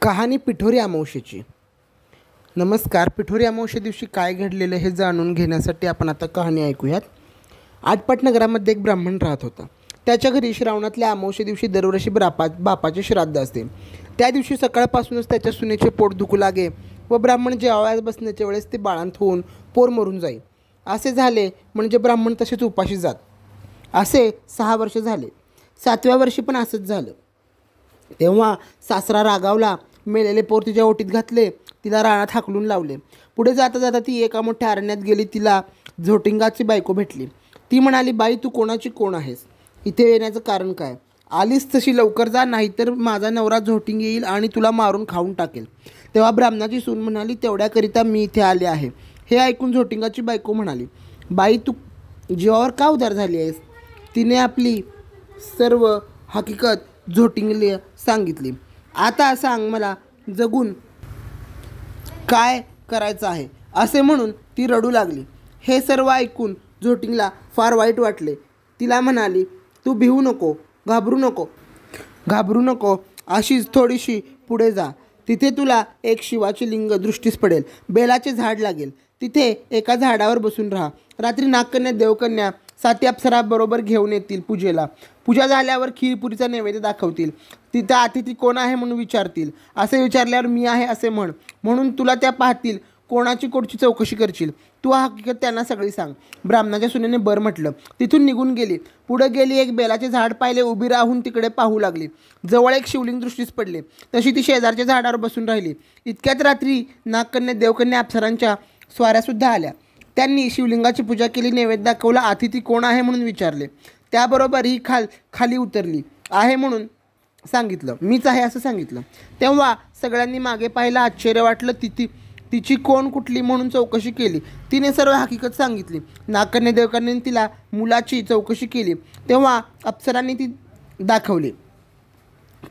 कहाणी पिठोरी अमावस्येची। नमस्कार। पिठोरी अमावस्ये दिवशी काय घडलेलं हे जाणून घेण्यासाठी आपण आता कहाणी ऐकूयात। आटपाट नगरामध्ये एक ब्राह्मण राहत होता। त्याच्या घरी श्रावणातल्या अमावस्ये दिवशी दरवर्षी बापाचे श्राद्ध असते। त्या दिवशी सकाळपासूनच त्याच्या सुनेचे पोट दुखू लागे व ब्राह्मण जेवायला बसण्याच्या वेळेस ते बाळंत होऊन पोर मरून जाई। असे झाले म्हणजे ब्राह्मण तसेच उपाशी जात। असे 6 वर्ष झाले। 7व्या वर्षी पण असंच झालं। तेव्हा सासरा रागावला, मेलेले पोर तिच्या ओटीत घातले, तिला रानात हाकलून लावले। पुढे जाता जाता ती एका मोठ्या अरण्यात गेली। तिला झोटिंगाची बायको भेटली। ती म्हणाली, बाई तू कोणाची कोण आहेस? इथे येण्याचं कारण काय? आलीस तशी लवकर जा, नाहीतर माझा नवरा झोटिंग येईल आणि तुला मारून खाऊन टाकेल। तेव्हा ब्राह्मणाची सून म्हणाली, तेवढ्याकरिता मी इथे आले आहे। हे ऐकून झोटिंगाची बायको म्हणाली, बाई तू जीवावर का उदार झाली आहेस? तिने आपली सर्व हकीकत झोटिंगला सांगितली। आता सांग मला जगून काय करायचं आहे? असे म्हणून ती रडू लागली। हे सर्व ऐकून झोटिंगला फार वाईट वाटले। तिला म्हणाली, तू भिवू नको, घाबरू नको, अशीच थोडीशी पुढे जा, तिथे तुला एक शिवाचे लिंग दृष्टीस पडेल। बेलाचे झाड लागेल, तिथे एका झाडावर बसून राहा। रात्री नागकन्या देवकन्या 7 अप्सरा बरोबर घेऊन येतील पूजेला। पूजा झाल्यावर खीरपुरीचा नैवेद्य दाखवतील। तिथं अतिथी कोण आहे म्हणून विचारतील। असे विचारल्यावर मी आहे असे म्हणून तुला त्या पाहतील। कोणाची कोडची चौकशी करशील। तू हकीकत त्यांना सगळी सांग। ब्राह्मणाच्या सुनेने बरं म्हटलं। तिथून निघून गेली। पुढे गेली, एक बेलाचे झाड पाहिले, उभी राहून तिकडे पाहू लागली। जवळ एक शिवलिंग दृष्टीस पडले, तशी ती शेजारच्या झाडावर बसून राहिली। इतक्यात रात्री नागकन्या देवकन्या अप्सरांच्या स्वाऱ्यासुद्धा आल्या। त्यांनी शिवलिंगाची पूजा केली, नैवेद्य दाखवला, अतिथी कोण आहे म्हणून विचारले। त्याबरोबर ही खाली उतरली आहे म्हणून सांगितलं, मीच आहे असं सांगितलं। तेव्हा सगळ्यांनी मागे पाहिलं, आश्चर्य वाटलं। तिची कोण कुठली म्हणून चौकशी केली। तिने सर्व हकीकत सांगितली। नागकन्या देवकन्याने तिला मुलाची चौकशी केली। तेव्हा अप्सरांनी ती दाखवली।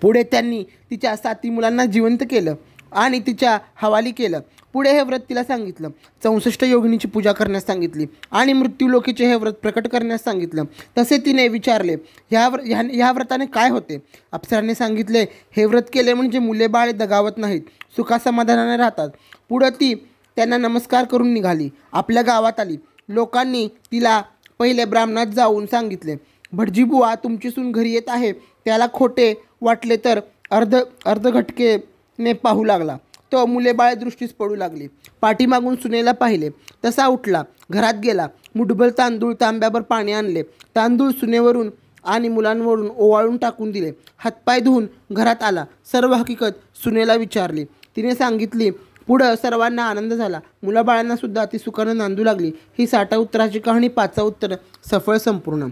पुढे त्यांनी तिच्या 7 मुलांना जिवंत केलं आणि तिच्या हवाली केलं। पुढे हे व्रत तिला सांगितलं। 64 योगिनीची पूजा करण्यास सांगितली आणि मृत्यूलोकीचे हे व्रत प्रकट करण्यास सांगितलं। तसे तिने विचारले, ह्या व्रताने काय होते? अप्सरांनी सांगितले, हे व्रत केले म्हणजे मुले बाळे दगावत नाहीत, सुखासमाधानाने राहतात। पुढे ती त्यांना नमस्कार करून निघाली, आपल्या गावात आली। लोकांनी तिला पहिले ब्राह्मणात जाऊन सांगितले, भटजीबुवा तुमची सून घरी येत आहे। त्याला खोटे वाटले तर अर्धघटकेने पाहू लागला। तो मुले बाळे दृष्टीस पडू लागली। पाठीमागून सुनेला पाहिले, तसा उठला, घरात गेला, मुठभर तांदूळ तांब्यावर पाणी आणले, तांदूळ सुनेवरून आणि मुलांवरून ओवाळून टाकून दिले, हातपाय धुवून घरात आला, सर्व हकीकत सुनेला विचारली। तिने सांगितली। पुढं सर्वांना आनंद झाला। मुलाबाळांना सुद्धा ती सुखानं नांदू लागली। ही 60 उत्तराची कहाणी, 5 उत्तर सफळ संपूर्ण।